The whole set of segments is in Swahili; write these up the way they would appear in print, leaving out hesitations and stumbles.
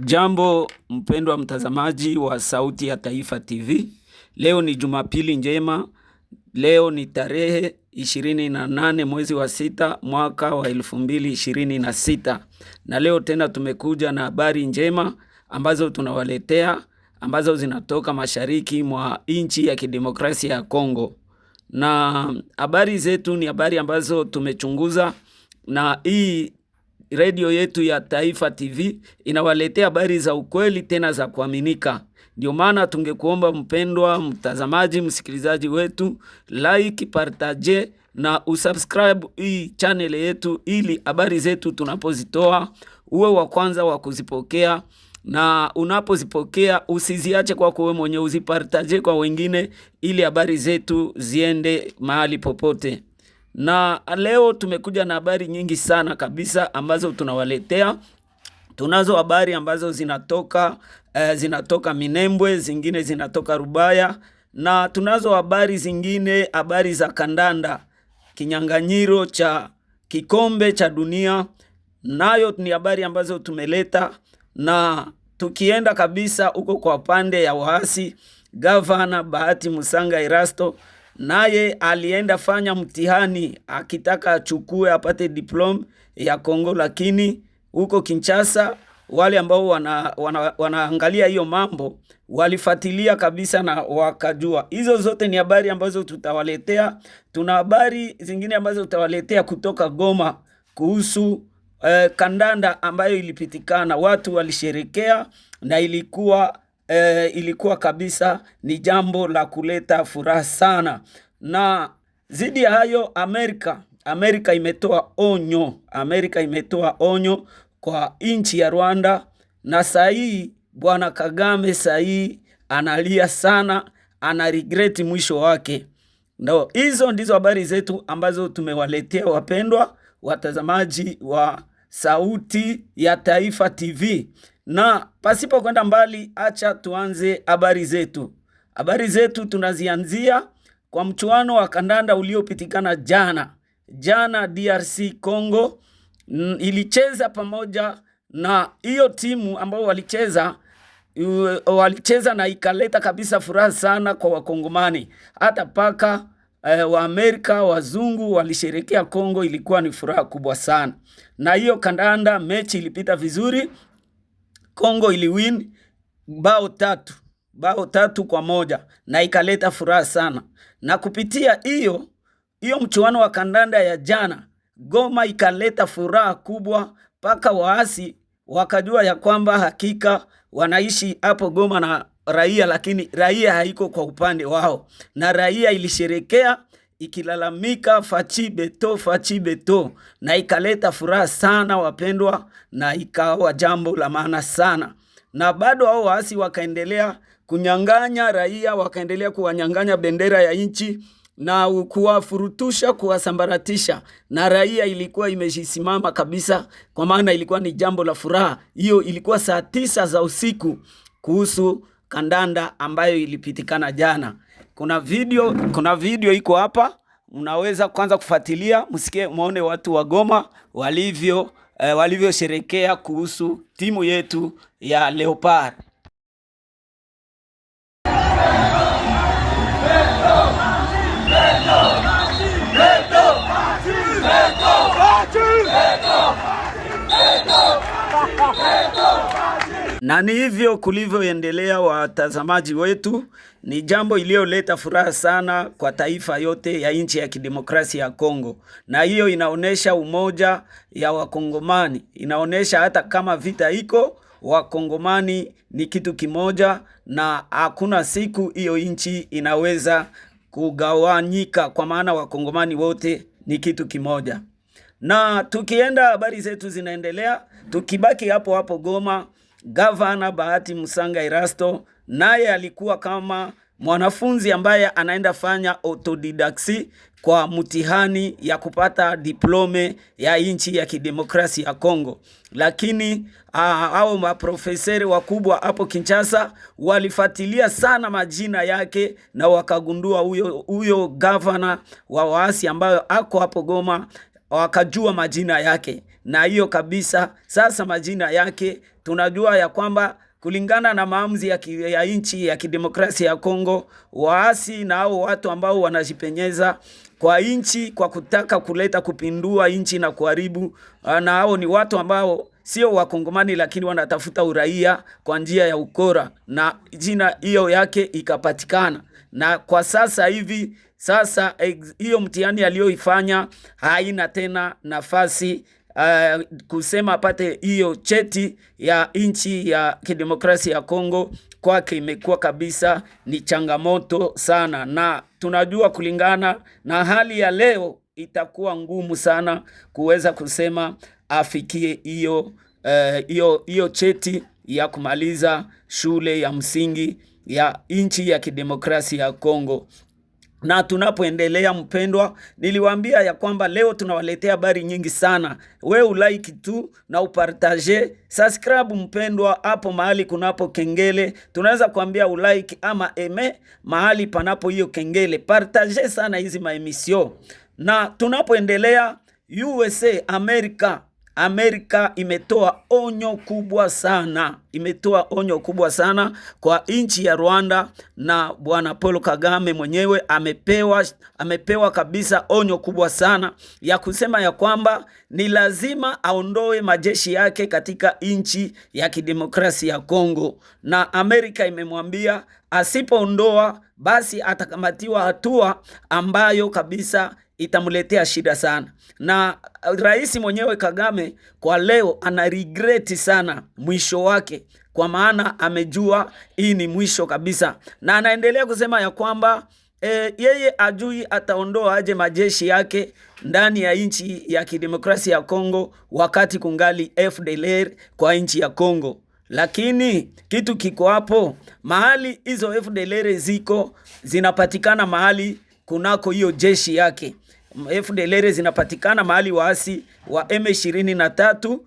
Jambo mpendwa mtazamaji wa Sauti ya Taifa TV. Leo ni Jumapili njema. Leo ni tarehe 28 mwezi wa 6 mwaka wa 2026. Na leo tena tumekuja na habari njema ambazo tunawaletea, ambazo zinatoka mashariki mwa nchi ya kidemokrasia ya Kongo. Na habari zetu ni habari ambazo tumechunguza, na hii radio yetu ya Taifa TV inawaletea habari za ukweli tena za kuaminika. Ndio maana tungekuomba mpendwa mtazamaji, msikilizaji wetu, like, partage na usubscribe hii channel yetu, ili habari zetu tunapozitoa uwe wa kwanza wa kuzipokea, na unapozipokea usiziache kwa wewe mwenyewe, uzipartage kwa wengine ili habari zetu ziende mahali popote. Na leo tumekuja na habari nyingi sana kabisa ambazo tunawaletea. Tunazo habari ambazo zinatoka Minembwe, zingine zinatoka Rubaya, na tunazo habari zingine, habari za kandanda, kinyang'anyiro cha kikombe cha dunia. Nayo ni habari ambazo tumeleta. Na tukienda kabisa huko kwa pande ya waasi, Gavana Bahati Musanga Erasto naye alienda fanya mtihani akitaka achukue apate diploma ya Kongo, lakini huko Kinshasa wale ambao wanaangalia hiyo mambo walifuatilia kabisa na wakajua. Hizo zote ni habari ambazo tutawaletea. Tuna habari zingine ambazo tutawaletea kutoka Goma kuhusu kandanda ambayo ilipitikana, watu walisherekea, na ilikuwa kabisa ni jambo la kuleta furaha sana. Na zidi ya hayo, Amerika imetoa onyo kwa nchi ya Rwanda, na sahi Bwana Kagame sahi analia sana, ana regret mwisho wake. Hizo ndizo habari zetu ambazo tumewaletea wapendwa watazamaji wa Sauti ya Taifa TV. Na pasipo kwenda mbali, acha tuanze habari zetu. Habari zetu tunazianzia kwa mchuano wa kandanda uliopitikana jana. DRC Congo ilicheza pamoja na hiyo timu ambao walicheza na ikaleta kabisa furaha sana kwa Wakongomani. Hata paka wa Amerika wazungu walisherekea Kongo, ilikuwa ni furaha kubwa sana. Na hiyo kandanda mechi ilipita vizuri. Kongo iliwin bao 3-1 na ikaleta furaha sana. Na kupitia hiyo mchuano wa kandanda ya jana, Goma ikaleta furaha kubwa, paka waasi wakajua ya kwamba hakika wanaishi hapo Goma na raia, lakini raia haiko kwa upande wao, na raia ilisherekea ikilalamika fachi beto, na ikaleta furaha sana wapendwa, na ikawa jambo la maana sana. Na bado hao waasi wakaendelea kunyang'anya raia, wakaendelea kuwanyang'anya bendera ya nchi na kuwafurutusha, kuwasambaratisha, na raia ilikuwa imejisimama kabisa, kwa maana ilikuwa ni jambo la furaha. Hiyo ilikuwa saa 9 za usiku kuhusu kandanda ambayo ilipitikana jana. Kuna video iko hapa, mnaweza kwanza kufuatilia, msikie, muone watu wa Goma walivyo sherekea kuhusu timu yetu ya Leopard. Na ni hivyo kulivyoendelea, watazamaji wetu. Ni jambo iliyoleta furaha sana kwa taifa yote ya nchi ya kidemokrasia ya Kongo. Na hiyo inaonesha umoja ya Wakongomani. Inaonesha hata kama vita iko, Wakongomani ni kitu kimoja, na hakuna siku hiyo nchi inaweza kugawanyika, kwa maana Wakongomani wote ni kitu kimoja. Na tukienda, habari zetu zinaendelea. Tukibaki hapo Goma, Gavana Bahati Musanga Erasto naye alikuwa kama mwanafunzi ambaye anaenda fanya autodidaksi kwa mtihani ya kupata diplome ya nchi ya kidemokrasia ya Kongo. Lakini hao maprofesori wakubwa hapo Kinshasa walifuatilia sana majina yake, na wakagundua huyo gavana wa waasi ambayo ako hapo Goma wakajua majina yake, na hiyo kabisa sasa majina yake tunajua ya kwamba kulingana na maamuzi ya nchi ya kidemokrasia ya Kongo, waasi na hao watu ambao wanajipenyeza kwa nchi kwa kutaka kuleta kupindua nchi na kuharibu, na hao ni watu ambao sio wakongomani lakini wanatafuta uraia kwa njia ya ukora, na jina hiyo yake ikapatikana. Na kwa sasa hivi sasa hiyo mtihani aliyoifanya haina tena nafasi kusema apate hiyo cheti ya nchi ya kidemokrasia ya Kongo. Kwake imekuwa kabisa ni changamoto sana, na tunajua kulingana na hali ya leo itakuwa ngumu sana kuweza kusema afikie hiyo cheti ya kumaliza shule ya msingi ya nchi ya kidemokrasia ya Kongo. Na tunapoendelea mpendwa, niliwaambia ya kwamba leo tunawaletea habari nyingi sana. We ulike tu na upartage, subscribe mpendwa hapo mahali kunapo kengele. Tunaweza kuambia ulike ama eme mahali panapo hiyo kengele. Partage sana hizi maemisio. Na tunapoendelea, USA, Amerika imetoa onyo kubwa sana. Imetoa onyo kubwa sana kwa nchi ya Rwanda, na bwana Paul Kagame mwenyewe amepewa kabisa onyo kubwa sana ya kusema ya kwamba ni lazima aondoe majeshi yake katika nchi ya kidemokrasia ya Kongo. Na Amerika imemwambia asipoondoa basi atakamatiwa hatua ambayo kabisa itamletea shida sana. Na rais mwenyewe Kagame kwa leo ana regret sana mwisho wake, kwa maana amejua hii ni mwisho kabisa, na anaendelea kusema ya kwamba yeye ajui ataondoa aje majeshi yake ndani ya nchi ya kidemokrasia ya Kongo wakati kungali FDLR kwa nchi ya Kongo. Lakini kitu kiko hapo, mahali hizo FDLR zinapatikana mahali kunako hiyo jeshi yake. FDLR zinapatikana mahali waasi wa M23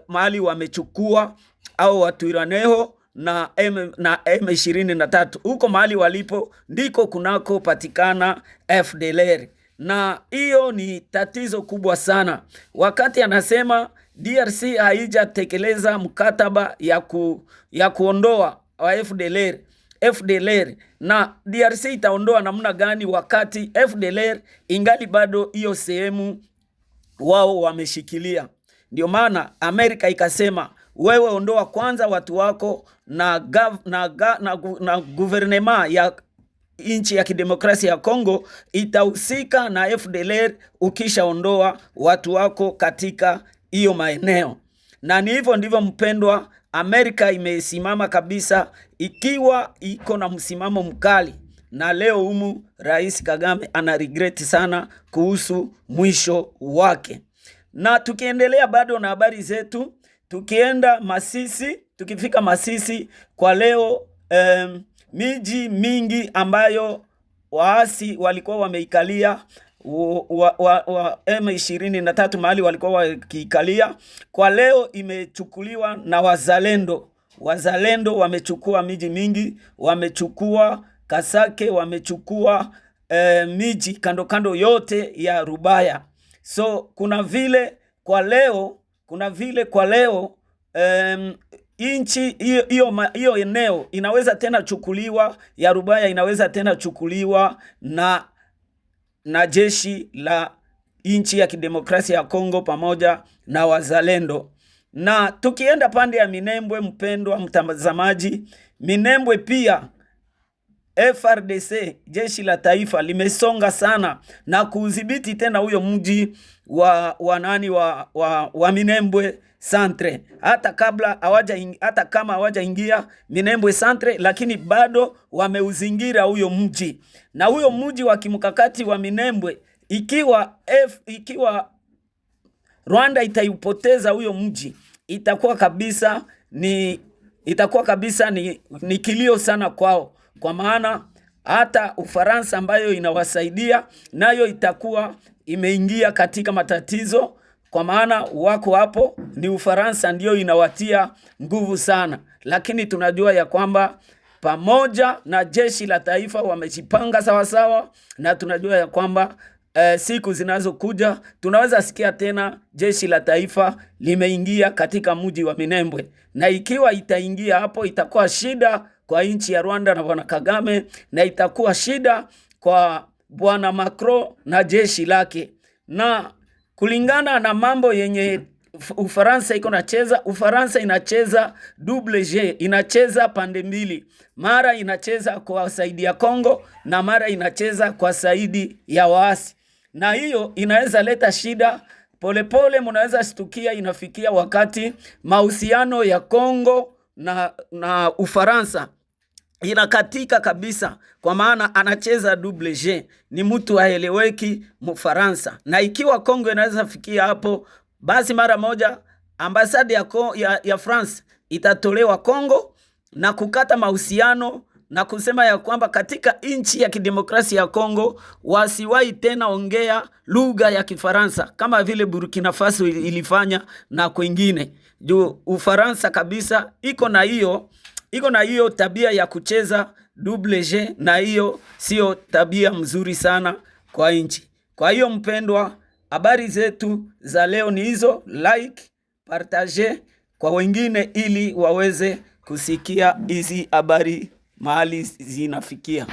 mahali wamechukua au Watwiraneho na M23. Huko mahali walipo ndiko kunako patikana FDLR, na hiyo ni tatizo kubwa sana. Wakati anasema DRC haijatekeleza mkataba ya kuondoa wa FDLR, na DRC itaondoa namna gani wakati FDLR ingali bado hiyo sehemu wao wameshikilia? Ndio maana Amerika ikasema wewe ondoa kwanza watu wako, na guvernema ya nchi ya kidemokrasia ya Kongo itahusika na FDLR ukishaondoa watu wako katika hiyo maeneo. Na ni hivyo ndivyo mpendwa, Amerika imesimama kabisa ikiwa iko na msimamo mkali, na leo humu Rais Kagame ana regret sana kuhusu mwisho wake. Na tukiendelea bado na habari zetu, tukienda Masisi, tukifika Masisi kwa leo, miji mingi ambayo waasi walikuwa wameikalia wa M23 mahali walikuwa wakiikalia, kwa leo imechukuliwa na wazalendo. Wazalendo wamechukua miji mingi, wamechukua Kasake, wamechukua miji kando yote ya Rubaya. So kuna vile kwa leo inchi hiyo eneo inaweza tena chukuliwa, ya Rubaya inaweza tena chukuliwa na jeshi la nchi ya kidemokrasia ya Kongo pamoja na wazalendo. Na tukienda pande ya Minembwe mpendwa mtazamaji, Minembwe pia FRDC jeshi la taifa limesonga sana na kuudhibiti tena huyo mji wa Minembwe Centre. Hata kama hawajaingia Minembwe Centre, lakini bado wameuzingira huyo mji. Na huyo mji wa kimkakati wa Minembwe, ikiwa Rwanda itaipoteza huyo mji, itakuwa kabisa ni kilio sana kwao, kwa maana hata Ufaransa ambayo inawasaidia nayo itakuwa imeingia katika matatizo, kwa maana wako hapo ni Ufaransa ndio inawatia nguvu sana. Lakini tunajua ya kwamba pamoja na jeshi la taifa wamejipanga sawasawa, na tunajua ya kwamba siku zinazokuja tunaweza sikia tena jeshi la taifa limeingia katika mji wa Minembwe, na ikiwa itaingia hapo itakuwa shida kwa nchi ya Rwanda na bwana Kagame, na itakuwa shida kwa bwana Macron na jeshi lake. Na kulingana na mambo yenye Ufaransa iko nacheza, Ufaransa inacheza double G, inacheza pande mbili. Mara inacheza kwa saidi ya Kongo na mara inacheza kwa saidi ya waasi. Na hiyo inaweza leta shida. Polepole mnaweza shtukia inafikia wakati mahusiano ya Kongo na Ufaransa inakatika kabisa, kwa maana anacheza double G, ni mtu haeleweki Mfaransa. Na ikiwa Kongo inaweza fikia hapo, basi mara moja ambasadi ya France itatolewa Kongo na kukata mahusiano na kusema ya kwamba katika nchi ya kidemokrasia ya Kongo wasiwahi tena ongea lugha ya Kifaransa kama vile Burkina Faso ilifanya na kwingine. Juu Ufaransa kabisa iko na hiyo tabia ya kucheza double G, na hiyo sio tabia mzuri sana kwa nchi. Kwa hiyo mpendwa, habari zetu za leo ni hizo. Like, partage kwa wengine ili waweze kusikia hizi habari mahali zinafikia.